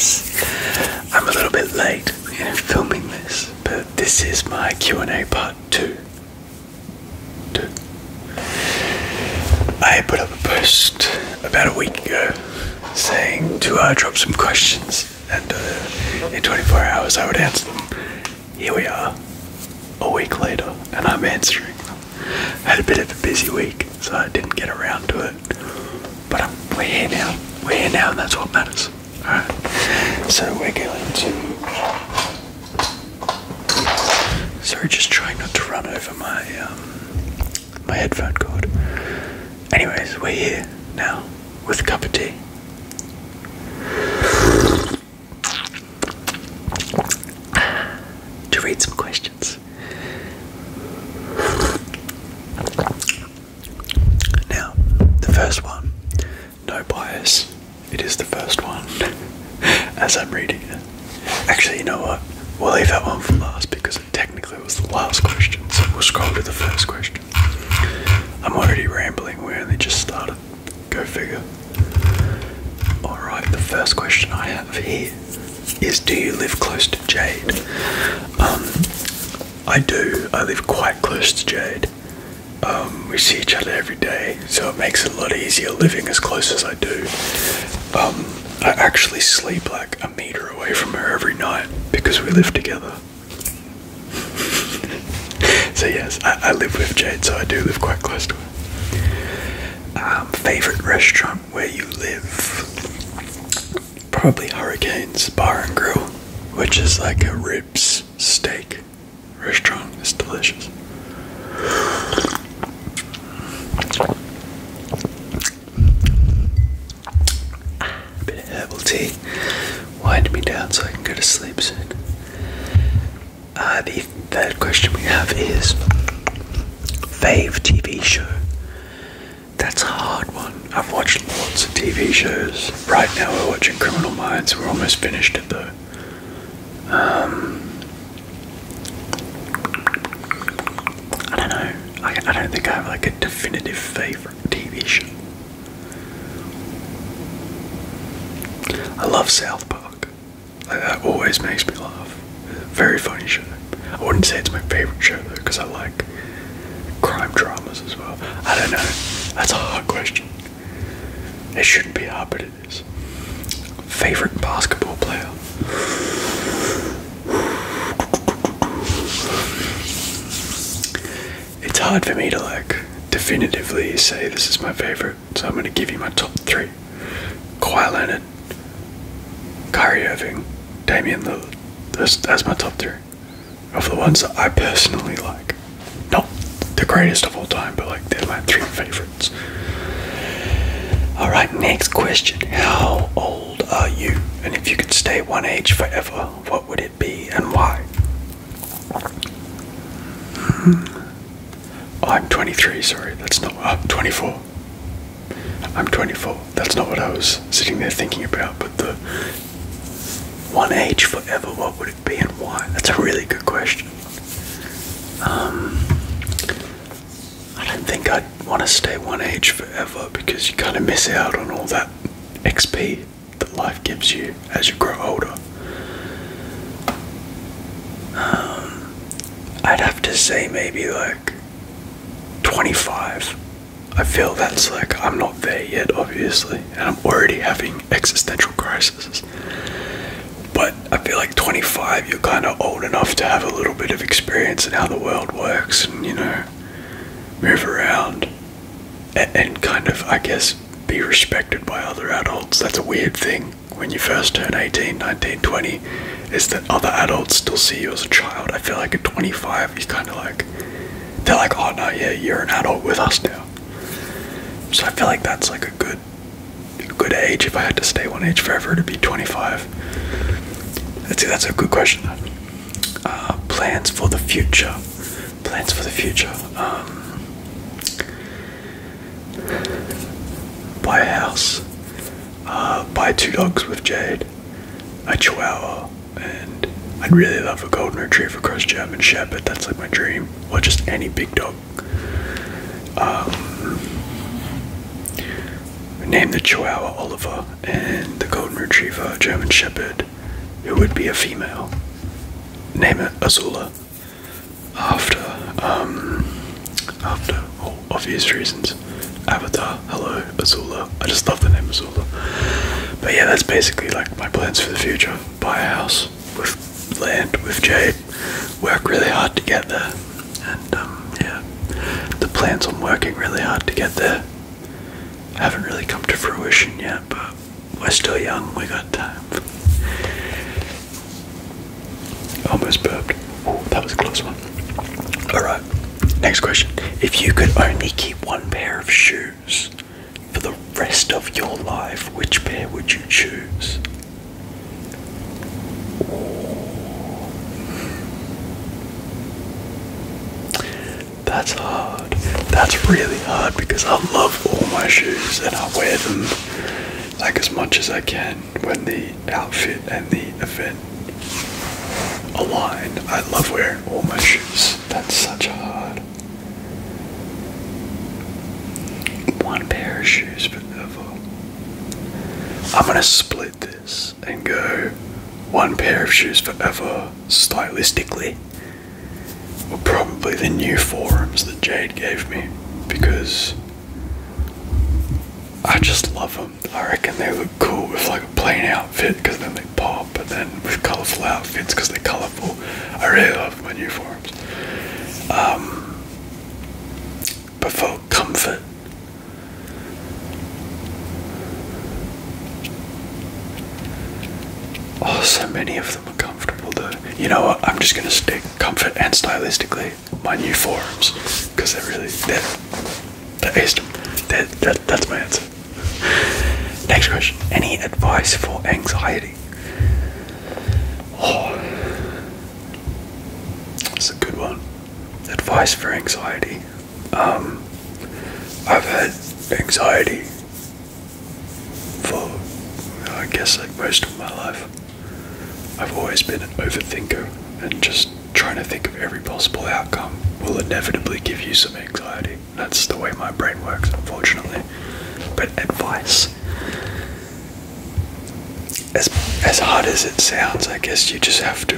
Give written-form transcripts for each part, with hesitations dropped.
guys. I'm a little bit late in filming this, but this is my Q&A part 2. I put up a post about a week ago saying to drop some questions, and in 24 hours I would answer them. Here we are, a week later, and I'm answering them. I had a bit of a busy week, so I didn't get around to it. But we're here now. We're here now, and that's what matters. Alright. So we're going to... Sorry, just trying not to run over my my headphone cord. Anyways, we're here now with a cup of tea. To read some questions. Now, the first one, no bias, it is the first one, as I'm reading it. Actually, you know what, we'll leave that one for last because it technically was the last question, so we'll scroll to the first question. I'm already rambling, we only just started, go figure. Alright, the first question I have here is, do you live close to Jade? I do. I live quite close to Jade. We see each other every day, so it makes it a lot easier living as close as I do. I actually sleep like a meter away from her every night because we live together. So yes, I live with Jade, so I do live quite close to her. Favorite restaurant where you live? Probably Hurricanes Bar and Grill, which is like a ribs steak restaurant. It's delicious. A bit of herbal tea. Wind me down so I can go to sleep soon. The third question we have is fave TV show. That's a hard one. I've watched lots of TV shows. Right now we're watching Criminal Minds. We're almost finished it though. I don't know. I don't think I have like a definitive favourite TV show. I love South Park. Like, that always makes me laugh. It's a very funny show. I wouldn't say it's my favourite show though, because I like crime dramas as well. I don't know. That's a hard question. It shouldn't be hard, but it is. Favorite basketball player? It's hard for me to like definitively say this is my favorite, so I'm going to give you my top 3. Kawhi Leonard, Kyrie Irving, Damian Lillard. That's my top 3 of the ones that I personally like. Not the greatest of all time, but like they're my 3 favorites. Alright, next question. How old are you? And if you could stay one age forever, what would it be and why? Oh, I'm 23, sorry, that's not, I'm 24. I'm 24, that's not what I was sitting there thinking about, but the one age forever, what would it be and why? That's a really good question. I don't think I'd want to stay one age forever because you kind of miss out on all that XP that life gives you as you grow older. I'd have to say maybe like 25. I feel that's like, I'm not there yet obviously, and I'm already having existential crises. But I feel like 25, you're kind of old enough to have a little bit of experience in how the world works and, you know, move around and kind of, I guess, be respected by other adults. That's a weird thing when you first turn 18, 19, 20, is that other adults still see you as a child. I feel like at 25, you kind of like, they're like, oh no, yeah, you're an adult with us now. So I feel like that's like a good age. If I had to stay one age forever, to be 25. That's a good question though. Plans for the future. Plans for the future. Buy a house. Buy 2 dogs with Jade. A Chihuahua. And I'd really love a Golden Retriever cross German Shepherd. That's like my dream. Or just any big dog. Name the Chihuahua Oliver and the Golden Retriever Retriever, German Shepherd, who would be a female. Name it Azula. After obvious reasons. Avatar, hello, Azula. I just love the name Azula. But yeah, that's basically like my plans for the future. Buy a house with land, with Jade. Work really hard to get there. And yeah, the plans on working really hard to get there haven't really come to fruition yet, but we're still young, we got time. Almost burped. Ooh, that was a close one. Alright, next question. If you could only keep one pair of shoes for the rest of your life, which pair would you choose? That's hard. That's really hard because I love all my shoes and I wear them like as much as I can when the outfit and the event align. I love wearing all my shoes. That's such hard. One pair of shoes forever. I'm gonna split this and go one pair of shoes forever stylistically. Or probably the new forums that Jade gave me, because I just love them. I reckon they look cool with like a plain outfit because then they pop, but then with colourful outfits because they're colourful. I really love my new forums. But for comfort, oh, so many of them are comfortable though. You know what? I'm just gonna stick comfort and stylistically my new forums because they're aced them. That's my answer. Next question. Any advice for anxiety? Oh, that's a good one. Advice for anxiety. I've had anxiety for, I guess, like most of my life. I've always been an overthinker, and just trying to think of every possible outcome will inevitably give you some anxiety. That's the way my brain works, unfortunately. But advice, as hard as it sounds, I guess you just have to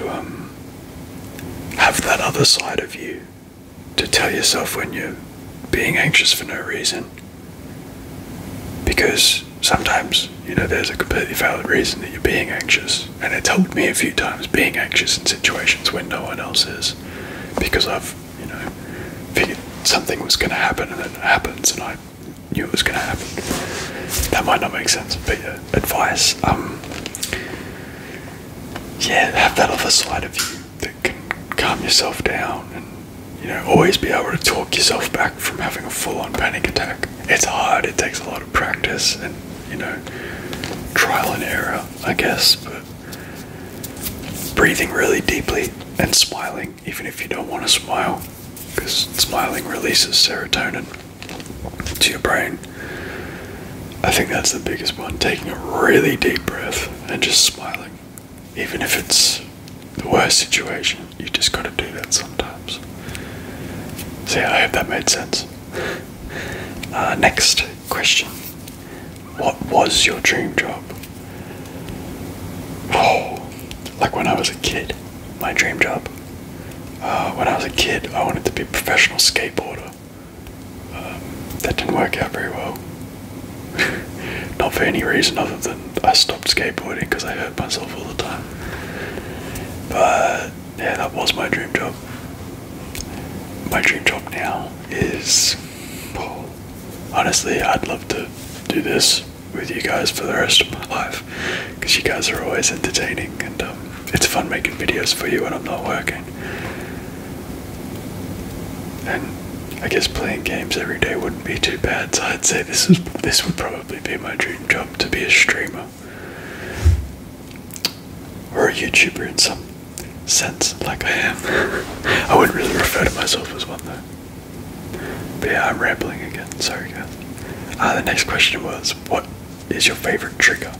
have that other side of you to tell yourself when you're being anxious for no reason. Because sometimes, you know, there's a completely valid reason that you're being anxious, and it's helped me a few times being anxious in situations when no one else is, because I've, you know, figured something was going to happen and then it happens and I knew it was going to happen. That might not make sense, but yeah, advice, yeah, have that other side of you that can calm yourself down and, you know, always be able to talk yourself back from having a full-on panic attack. It's hard, it takes a lot of practice and, you know, trial and error, I guess, but breathing really deeply and smiling, even if you don't want to smile, because smiling releases serotonin to your brain. I think that's the biggest one, taking a really deep breath and just smiling. Even if it's the worst situation, you just gotta do that sometimes. So yeah, I hope that made sense. Next question. What was your dream job? Oh, like when I was a kid, my dream job. When I was a kid, I wanted to be a professional skateboarder. That didn't work out very well. Not for any reason other than I stopped skateboarding because I hurt myself all the time. But yeah, that was my dream job. My dream job now is, well, honestly, I'd love to do this with you guys for the rest of my life, because you guys are always entertaining, and it's fun making videos for you when I'm not working. And I guess playing games every day wouldn't be too bad, so I'd say this would probably be my dream job, to be a streamer or a YouTuber in some sense, like I am. I wouldn't really refer to myself as one though. But yeah, I'm rambling again, sorry guys. The next question was, what is your favorite trigger?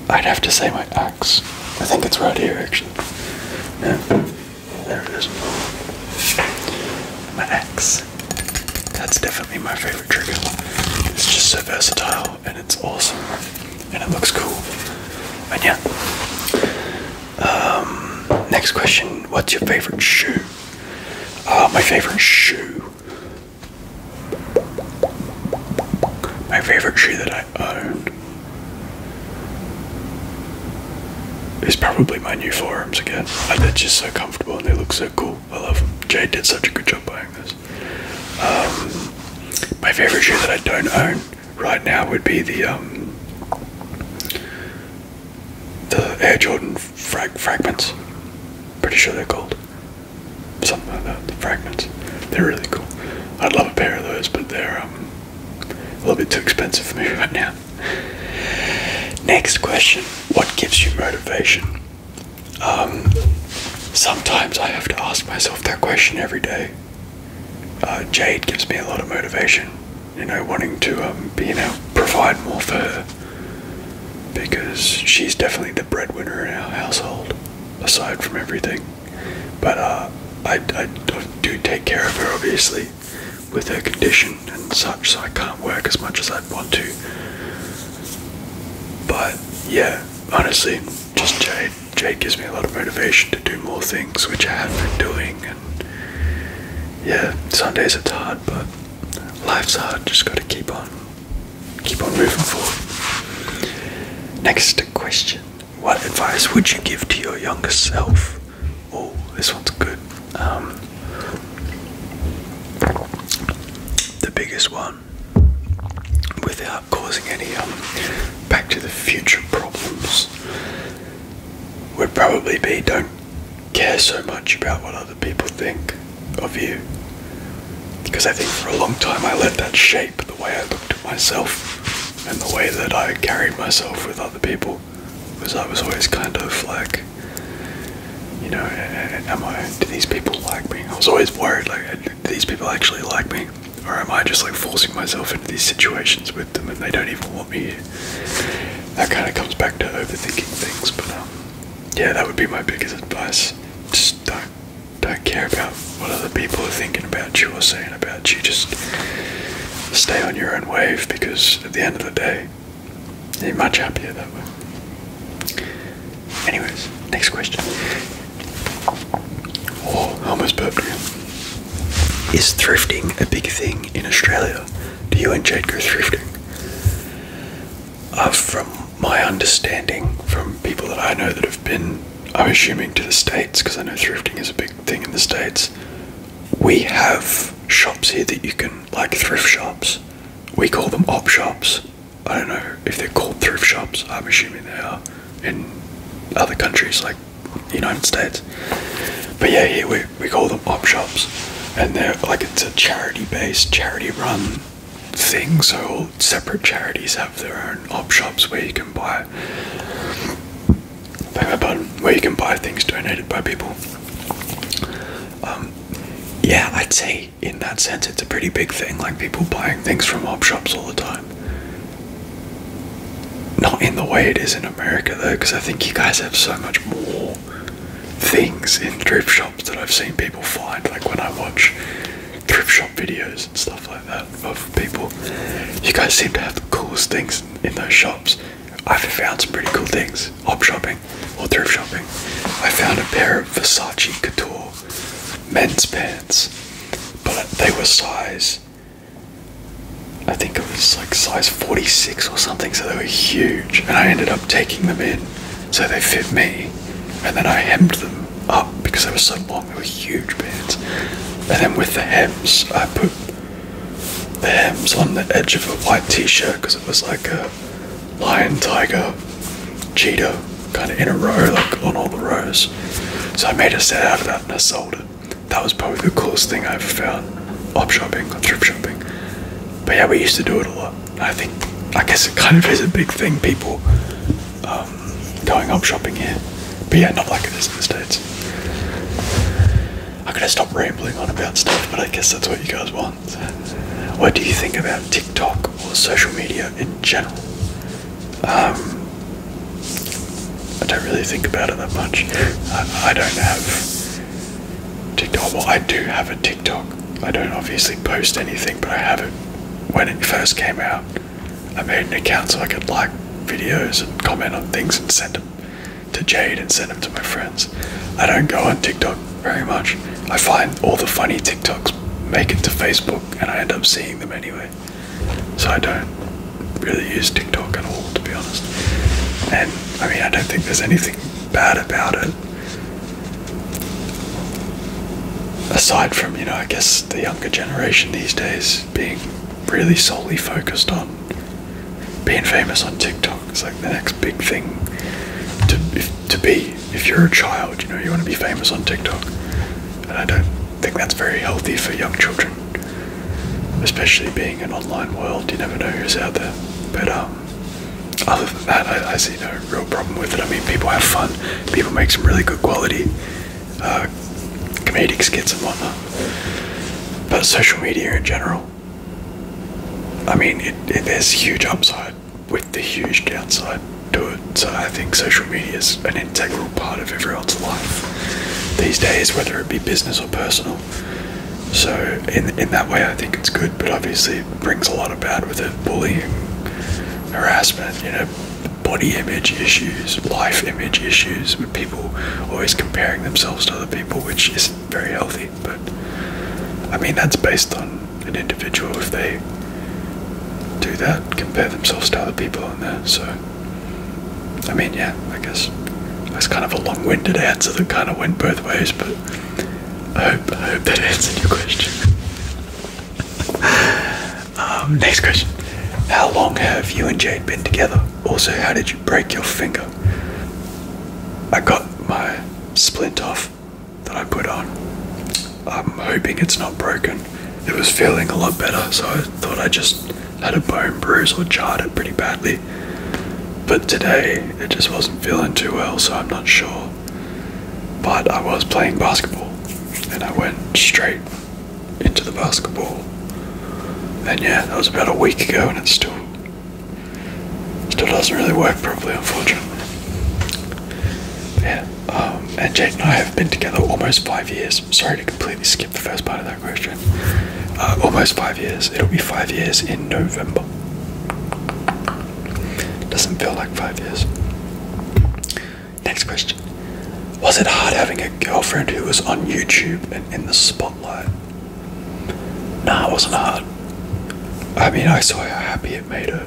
I'd have to say my axe. I think it's right here actually. Yeah, there it is. My axe. That's definitely my favorite trigger. It's just so versatile and it's awesome and it looks cool. And yeah. Next question. What's your favorite shoe? My favorite shoe. My favorite shoe that I own is probably my New Forums again. They're just so comfortable and they look so cool. I love them. Jade did such a good job buying this. My favorite shoe that I don't own right now would be the Air Jordan Fragments. Pretty sure they're called something like that. The Fragments. They're really cool. I'd love a pair of those, but they're a little bit too expensive for me right now. Next question. What gives you motivation? Sometimes I have to ask myself that question every day. Jade gives me a lot of motivation, you know, wanting to provide more for her, because she's definitely the breadwinner in our household, aside from everything. But I do take care of her, obviously, with her condition and such, so I can't work as much as I'd want to. But yeah, honestly, just Jade. Jade gives me a lot of motivation to do more things, which I have been doing. And yeah, some days it's hard, but life's hard. Just got to keep on moving forward. Next question: what advice would you give to your younger self? Oh, this one's good. The biggest one, without causing any Back to the Future problems, would probably be don't care so much about what other people think of you. Because I think for a long time I let that shape the way I looked at myself and the way that I carried myself with other people. Because I was always kind of like, you know, do these people like me? I was always worried, like, do these people actually like me? Or am I just like forcing myself into these situations with them and they don't even want me here? That kind of comes back to overthinking things, but yeah, that would be my biggest advice. Just don't care about what other people are thinking about you or saying about you. Just stay on your own wave, because at the end of the day, you're much happier that way. Anyways, next question. Oh, I almost burped again. Is thrifting a big thing in Australia? Do you and Jade go thrifting? From my understanding, from people that I know that have been, I'm assuming, to the States, because I know thrifting is a big thing in the States, we have shops here that you can, like thrift shops. We call them op shops. I don't know if they're called thrift shops. I'm assuming they are in other countries like the United States. But yeah, here we call them op shops. And they're like, it's a charity-based, charity-run thing, so all separate charities have their own op shops where you can buy things donated by people. Yeah, I'd say in that sense it's a pretty big thing, like people buying things from op shops all the time. Not in the way it is in America though, because I think you guys have so much more things in thrift shops that I've seen people find, like when I watch thrift shop videos and stuff like that of people. You guys seem to have the coolest things in those shops. I've found some pretty cool things op shopping or thrift shopping. I found a pair of Versace Couture men's pants, but they were size, I think it was like size 46 or something, so they were huge, and I ended up taking them in so they fit me. And then I hemmed them up because they were so long, they were huge pants. And then with the hems, I put the hems on the edge of a white t-shirt because it was like a lion, tiger, cheetah kind of in a row, like on all the rows. So I made a set out of that and I sold it. That was probably the coolest thing I ever found, op shopping or thrift shopping. But yeah, we used to do it a lot. I guess it kind of is a big thing, people going op shopping here. But yeah, not like it is in the States. I'm gonna stop rambling on about stuff, but I guess that's what you guys want. What do you think about TikTok or social media in general? I don't really think about it that much. I don't have TikTok. Well, I do have a TikTok. I don't obviously post anything, but I have it. When it first came out, I made an account so I could like videos and comment on things and send them to Jade and send them to my friends. I don't go on TikTok very much. I find all the funny TikToks make it to Facebook and I end up seeing them anyway. So I don't really use TikTok at all, to be honest. And I mean, I don't think there's anything bad about it. Aside from, you know, I guess the younger generation these days being really solely focused on being famous on TikTok. It's like the next big thing to be. If you're a child, you know, you want to be famous on TikTok. And I don't think that's very healthy for young children. Especially being an online world, you never know who's out there. But other than that, I see no real problem with it. I mean, people have fun. People make some really good quality comedic skits and whatnot. But social media in general, I mean, there's huge upside with the huge downside to it. So I think social media is an integral part of everyone's life these days, whether it be business or personal. So in that way, I think it's good, but obviously it brings a lot of bad with it. Bullying, harassment, you know, body image issues, life image issues, with people always comparing themselves to other people, which isn't very healthy. But I mean, that's based on an individual. If they do that, compare themselves to other people in there. So I mean, yeah, I guess that's kind of a long-winded answer that kind of went both ways, but I hope that answered your question. Next question. How long have you and Jade been together? Also, how did you break your finger? I got my splint off that I put on. I'm hoping it's not broken. It was feeling a lot better, so I thought I just had a bone bruise or jarred it pretty badly. But today, it just wasn't feeling too well, so I'm not sure. But I was playing basketball, and I went straight into the basketball. And yeah, that was about a week ago, and it still doesn't really work properly, unfortunately. Yeah, and Jade and I have been together almost 5 years. Sorry to completely skip the first part of that question. Almost 5 years. It'll be 5 years in November. Doesn't feel like 5 years. Next question. Was it hard having a girlfriend who was on YouTube and in the spotlight? Nah, it wasn't hard. I mean, I saw how happy it made her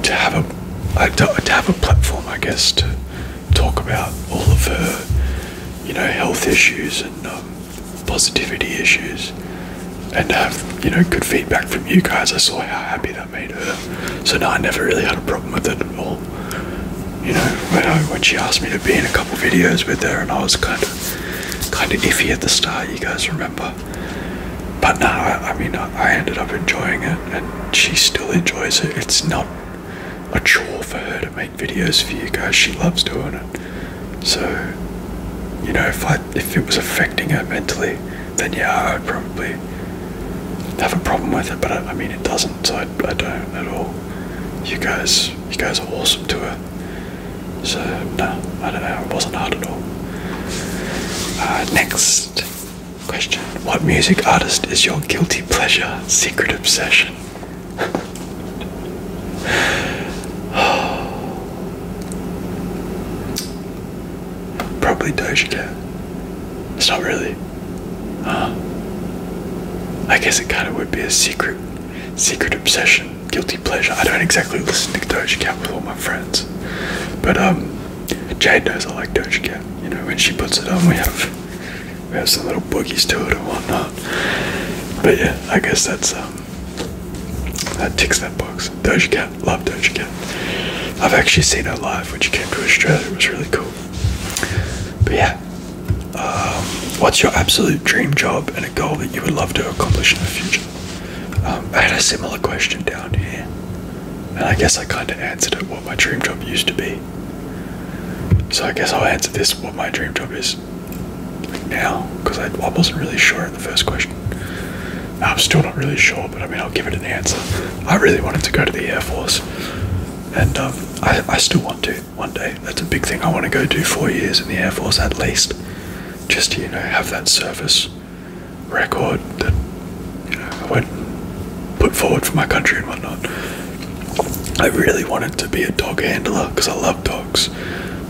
to have a platform, I guess, to talk about all of her, you know, health issues and positivity issues, and have, you know, good feedback from you guys. I saw how happy that made her. So no, I never really had a problem with it at all. You know, when she asked me to be in a couple videos with her, and I was kind of iffy at the start, you guys remember. But no, I mean, I ended up enjoying it, and she still enjoys it. It's not a chore for her to make videos for you guys. She loves doing it. So, you know, if it was affecting her mentally, then yeah, I'd probably have a problem with it. But I mean, it doesn't, so I don't at all. You guys are awesome to her. So no, I don't know. It wasn't hard at all. Next question. What music artist is your guilty pleasure, secret obsession? Probably Doja Cat. It's not really. I guess it kind of would be a secret obsession, guilty pleasure. I don't exactly listen to Doja Cat with all my friends, but Jade knows I like Doja Cat. You know, when she puts it on, we have some little boogies to it and whatnot. But yeah, I guess that ticks that box. Doja Cat, love Doja Cat. I've actually seen her live when she came to Australia. It was really cool. But yeah, what's your absolute dream job and a goal that you would love to accomplish in the future? I had a similar question down here, and I guess I kind of answered it, what my dream job used to be. So I guess I'll answer this, what my dream job is now, because I wasn't really sure in the first question. I'm still not really sure, but I mean, I'll give it an answer. I really wanted to go to the Air Force, and I still want to one day. That's a big thing. I want to go do 4 years in the Air Force at least, just to, you know, have that service record that, you know, I went and put forward for my country and whatnot. I really wanted to be a dog handler because I love dogs,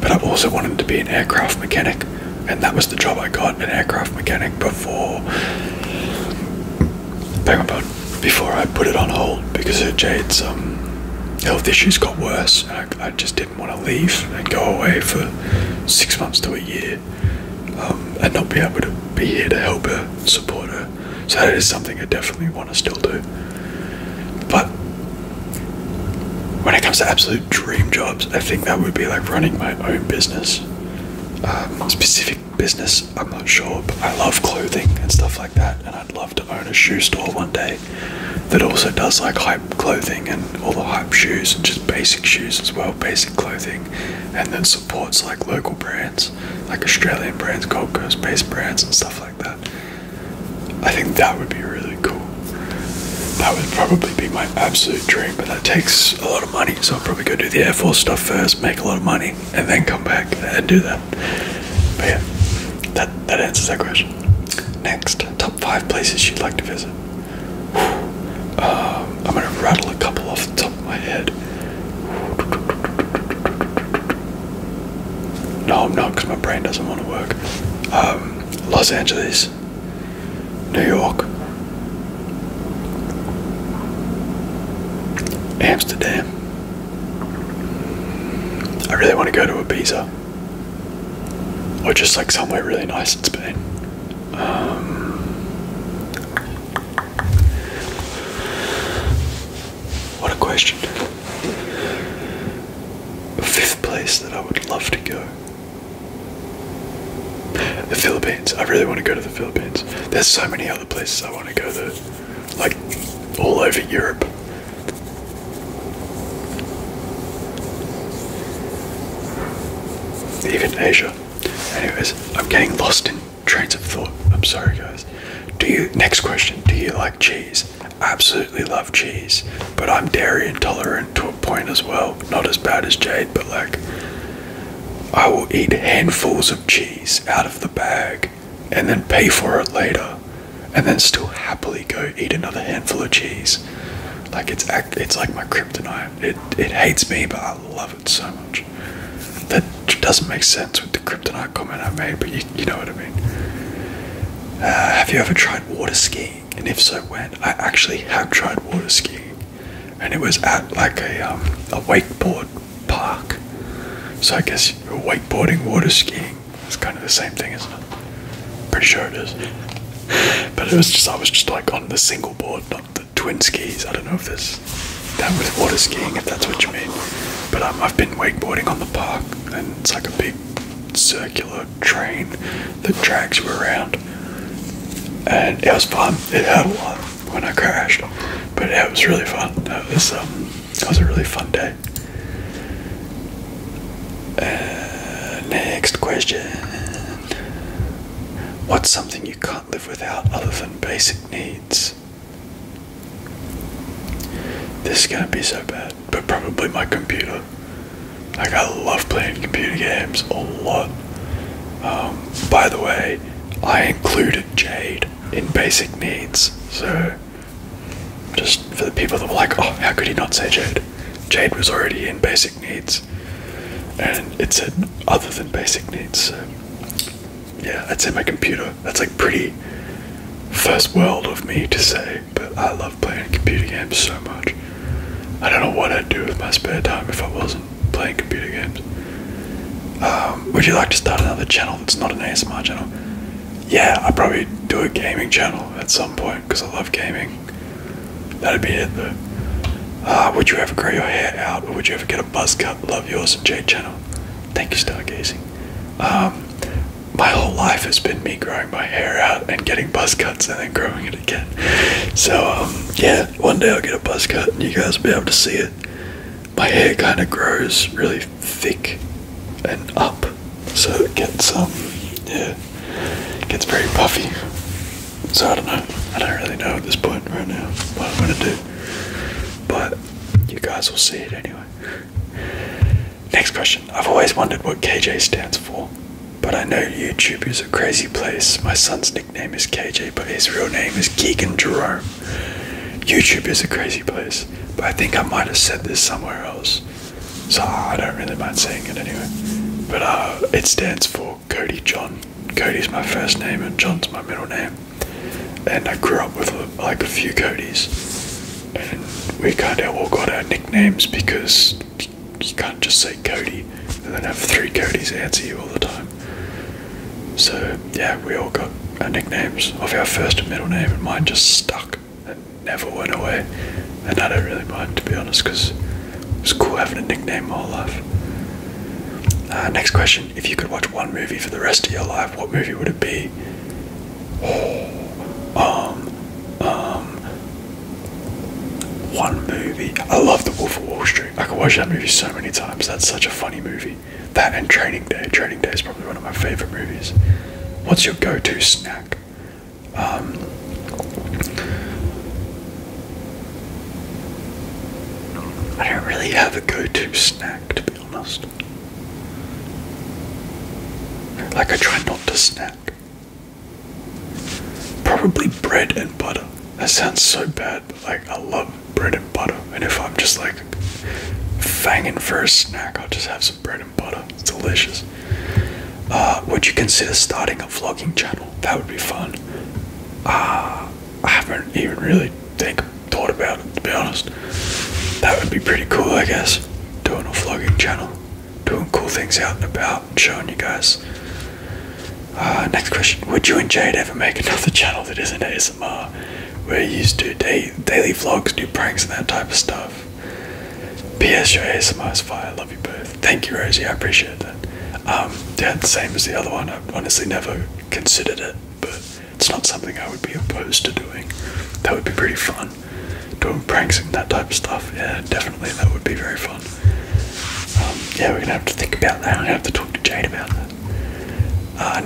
but I also wanted to be an aircraft mechanic, and that was the job I got, an aircraft mechanic, before I put it on hold because of Jade's health issues got worse, and I just didn't want to leave and go away for 6 months to a year, and not be able to be here to help her, support her. So that is something I definitely want to still do. But when it comes to absolute dream jobs, I think that would be like running my own business. Specific business, I'm not sure, but I love clothing and stuff like that, and I'd love to own a shoe store one day that also does like hype clothing and all the hype shoes and just basic shoes as well, basic clothing, and that supports like local brands, like Australian brands, Gold Coast based brands and stuff like that. I think that would be really cool. That would probably be my absolute dream, but that takes a lot of money, so I'll probably go do the Air Force stuff first, make a lot of money, and then come back and do that. But yeah, that answers that question. Next, top 5 places you'd like to visit. I'm going to rattle a couple off the top of my head. No, I'm not, because my brain doesn't want to work. Los Angeles, New York, Amsterdam. I really want to go to Ibiza, or just like somewhere really nice in Spain. What a question. 5th place that I would love to go. The Philippines. I really want to go to the Philippines. There's so many other places I want to go though, like all over Europe. Even Asia. Anyways, I'm getting lost in trains of thought. I'm sorry guys. Next question, do you like cheese? Absolutely love cheese, but I'm dairy intolerant to a point as well. Not as bad as Jade, but like, I will eat handfuls of cheese out of the bag and then pay for it later, and then still happily go eat another handful of cheese. Like it's like my kryptonite. It hates me, but I love it so much. That doesn't make sense with the kryptonite comment I made, but you know what I mean. Have you ever tried water skiing? And if so, when? I actually have tried water skiing, and it was at like a wakeboard park. So I guess wakeboarding, water skiing, it's kind of the same thing, isn't it? Pretty sure it is. But I was just like on the single board, not the twin skis. I don't know if there's that with water skiing, if that's what you mean. But I've been wakeboarding on the park, and it's like a big circular train that drags you around, and it was fun. It hurt a lot when I crashed, but it was really fun. It was a really fun day. Next question. What's something you can't live without other than basic needs? This is gonna be so bad, but probably my computer. Like, I love playing computer games a lot. By the way, I included Jade in basic needs, so just for the people that were like, oh, how could he not say Jade? Jade was already in basic needs, and it said other than basic needs, so yeah, I'd say my computer. That's like pretty first world of me to say, but I love playing computer games so much. I don't know what I'd do with my spare time if I wasn't playing computer games. Would you like to start another channel that's not an ASMR channel? Yeah, I'd probably do a gaming channel at some point because I love gaming. That'd be it though. Would you ever grow your hair out, or would you ever get a buzz cut? Love yours and Jade channel. Thank you, Stargazing. My whole life has been me growing my hair out and getting buzz cuts and then growing it again. So yeah, one day I'll get a buzz cut and you guys will be able to see it. My hair kind of grows really thick and up, so it gets gets very puffy. So I don't know. I don't really know at this point right now what I'm gonna do, but you guys will see it anyway. Next question. I've always wondered what KJ stands for, but I know YouTube is a crazy place. My son's nickname is KJ, but his real name is Keegan Jerome. YouTube is a crazy place, but I think I might have said this somewhere else, so I don't really mind saying it anyway. But it stands for Cody John. Cody's my first name and John's my middle name. And I grew up with like a few Codys, and we kind of all got our nicknames because you can't just say Cody and then have 3 Codys answer you all the time. So yeah, we all got our nicknames of our first and middle name, and mine just stuck and never went away. And I don't really mind, to be honest, because it was cool having a nickname my whole life. Next question: if you could watch one movie for the rest of your life, what movie would it be? One movie. I love The Wolf of Wall Street. I could watch that movie so many times. That's such a funny movie. That and Training Day. Training Day is probably one of my favorite movies. What's your go-to snack? I don't really have a go-to snack, to be honest. Like, I try not to snack. Probably bread and butter. That sounds so bad, but like, I love bread and butter. And if I'm just like fanging for a snack, I'll just have some bread and butter. It's delicious. Would you consider starting a vlogging channel? That would be fun. I haven't even really thought about it, to be honest. That would be pretty cool, I guess. Doing a vlogging channel, doing cool things out and about, and showing you guys. Next question: would you and Jade ever make another channel that isn't ASMR, where you used to do daily vlogs, do pranks and that type of stuff? P.S. Your ASMR is fire. I love you both. Thank you, Rosie. I appreciate that. Yeah, the same as the other one. I've honestly never considered it, but it's not something I would be opposed to doing. That would be pretty fun. Doing pranks and that type of stuff. Yeah, definitely. That would be very fun. Yeah, we're gonna have to think about that. I'm gonna have to talk to Jade about that.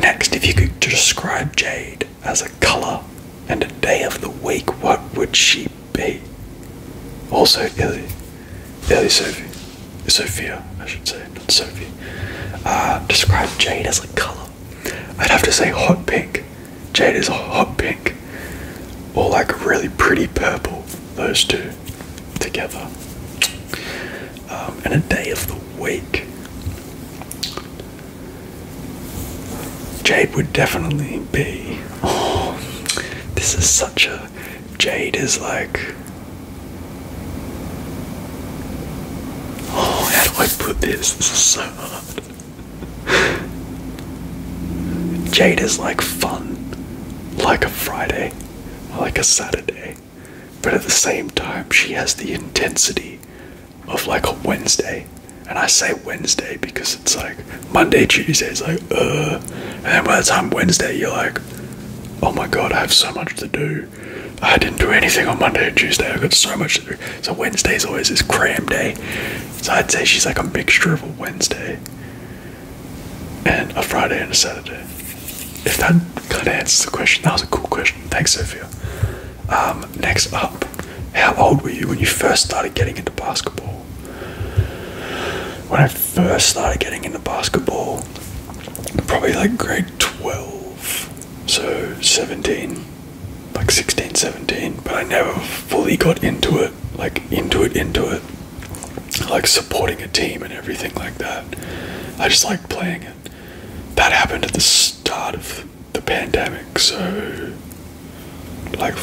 Next, if you could describe Jade as a colour and a day of the week, what would she be? Also, Sophia, I should say, not Sophie. Describe Jade as a colour. I'd have to say hot pink. Jade is a hot pink, or like a really pretty purple. Those two together. And a day of the week. Jade would definitely be. Oh, this is such a. Jade is like. Oh, how do I put this? This is so hard. Jade is like fun, like a Friday, or like a Saturday, but at the same time, she has the intensity of like a Wednesday. And I say Wednesday because it's like Monday, Tuesday is like, and then by the time Wednesday, you're like, oh my god, I have so much to do. I didn't do anything on Monday and Tuesday. I've got so much to do. So Wednesday is always this cram day. So I'd say she's like a mixture of a Wednesday and a Friday and a Saturday. If that kind of answers the question. That was a cool question. Thanks, Sophia. Next up, how old were you when you first started getting into basketball? When I first started getting into basketball, probably like grade 12, so 17, like 16, 17, but I never fully got into it, like into it, like supporting a team and everything like that. I just liked playing it. That happened at the start of the pandemic, so like,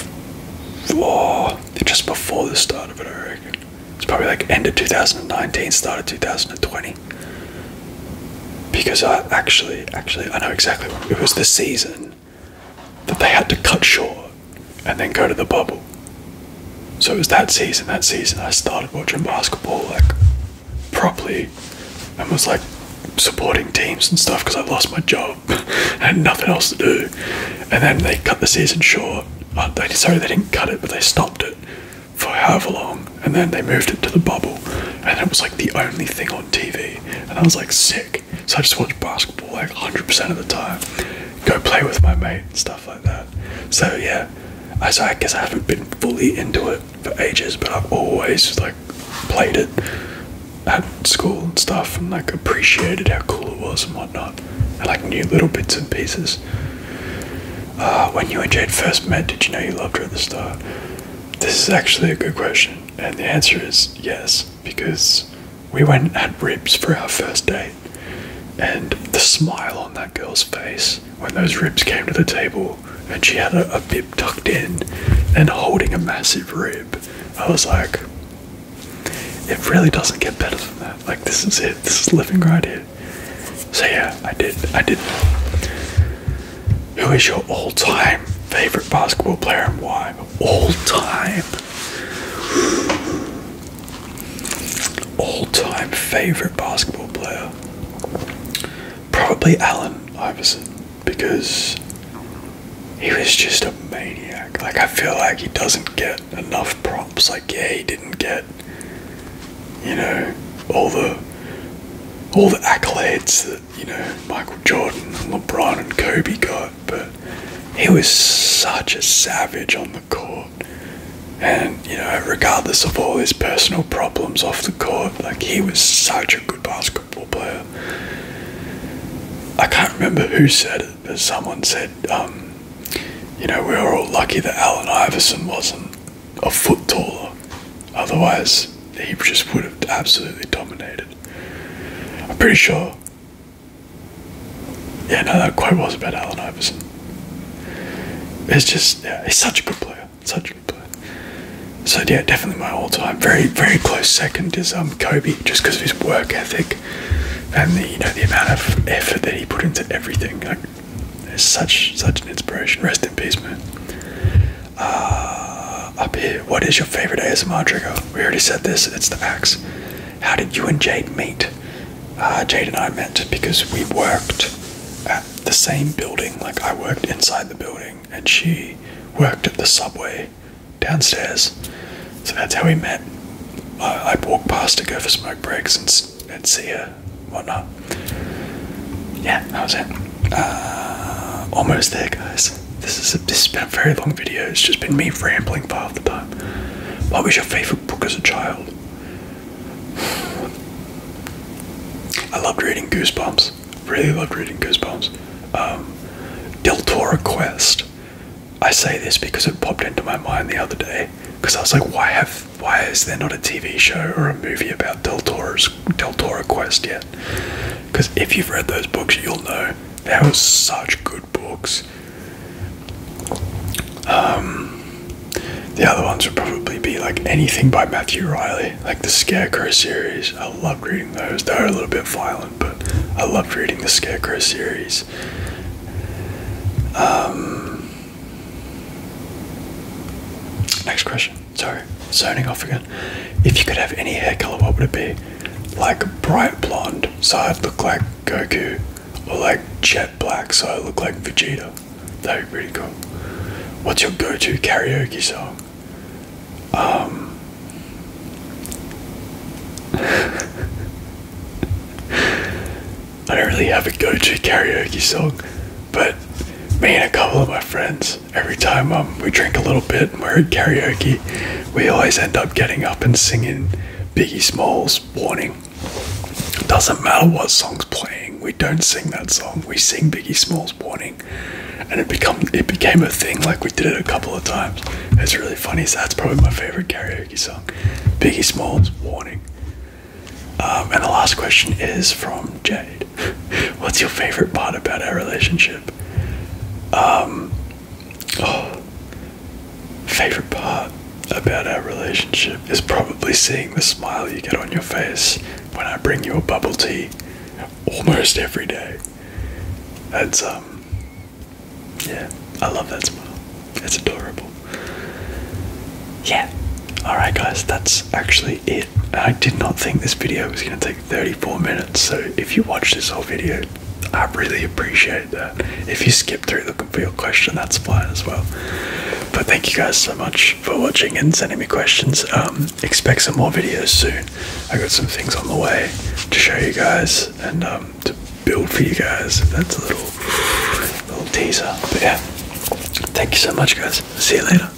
just before the start of it, I reckon. It's probably like end of 2019, start of 2020. Because I actually, I know exactly what it was. The season that they had to cut short and then go to the bubble. So it was that season I started watching basketball like properly and was like supporting teams and stuff because I lost my job. I had nothing else to do. And then they cut the season short. They didn't cut it, but they stopped it for however long, and then they moved it to the bubble, and it was like the only thing on TV, and I was like sick. So I just watched basketball like 100% of the time, go play with my mate and stuff like that. So yeah, I guess I haven't been fully into it for ages, but I've always like played it at school and stuff, and like appreciated how cool it was and whatnot, and like knew little bits and pieces. When you and Jade first met, did you know you loved her at the start? this is actually a good question, and the answer is yes, because we went and had ribs for our first date, and the smile on that girl's face when those ribs came to the table and she had a bib tucked in and holding a massive rib, I was like, it really doesn't get better than that. Like, this is it. This is living right here. So yeah, I did. Who is your all-time favorite basketball player and why? All-time favorite basketball player? Probably Allen Iverson, because he was just a maniac. Like, I feel like he doesn't get enough props. Like, yeah, he didn't get, you know, all the accolades that, you know, Michael Jordan and LeBron and Kobe got, but he was such a savage on the court. And, you know, regardless of all his personal problems off the court, like, he was such a good basketball player. I can't remember who said it, but someone said, you know, we were all lucky that Allen Iverson wasn't a foot taller. Otherwise, he just would have absolutely dominated. I'm pretty sure. Yeah, no, that quote was about Allen Iverson. It's just, yeah, he's such a good player. Such a good player. So yeah, definitely my all-time. Very, very close second is Kobe, just because of his work ethic and the, you know, the amount of effort that he put into everything. Like, it's such an inspiration. Rest in peace, man. Up here, what is your favorite ASMR trigger? We already said this. It's the axe. How did you and Jade meet? Jade and I met because we worked at the same building. Like, I worked inside the building and she worked at the subway downstairs. So that's how we met. I'd walk past to go for smoke breaks and see her, whatnot. Yeah, that was it. Almost there, guys. This has been a very long video. It's just been me rambling for half the time. What was your favourite book as a child? I loved reading Goosebumps. Really loved reading Goosebumps. Deltora Quest. I say this because it popped into my mind the other day. Because I was like, why is there not a TV show or a movie about Deltora Quest yet? Because if you've read those books, you'll know they were such good books. The other ones would probably be like anything by Matthew Riley, like the Scarecrow series. I loved reading those. They were a little bit violent, but I loved reading the Scarecrow series. Next question. Sorry, zoning off again. If you could have any hair color, what would it be? Like bright blonde, so I'd look like Goku, or like jet black, so I look like Vegeta. That'd be pretty cool. What's your go-to karaoke song? I don't really have a go-to karaoke song, but me and a couple of my friends, every time we drink a little bit and we're at karaoke, we always end up getting up and singing Biggie Smalls' Warning. Doesn't matter what song's playing, we don't sing that song, we sing Biggie Smalls' Warning. And it became a thing. Like, we did it a couple of times. It's really funny. So that's probably my favorite karaoke song, Biggie Smalls' Warning. And the last question is from Jade. What's your favorite part about our relationship? Favorite part about our relationship is probably seeing the smile you get on your face when I bring you a bubble tea almost every day. That's yeah, I love that smile. It's adorable. Yeah. Alright guys, that's actually it. I did not think this video was going to take 34 minutes, so if you watch this whole video, I really appreciate that. If you skip through looking for your question, that's fine as well. But thank you guys so much for watching and sending me questions. Expect some more videos soon. I got some things on the way to show you guys and to build for you guys. That's a little teaser. But yeah, thank you so much guys. See you later.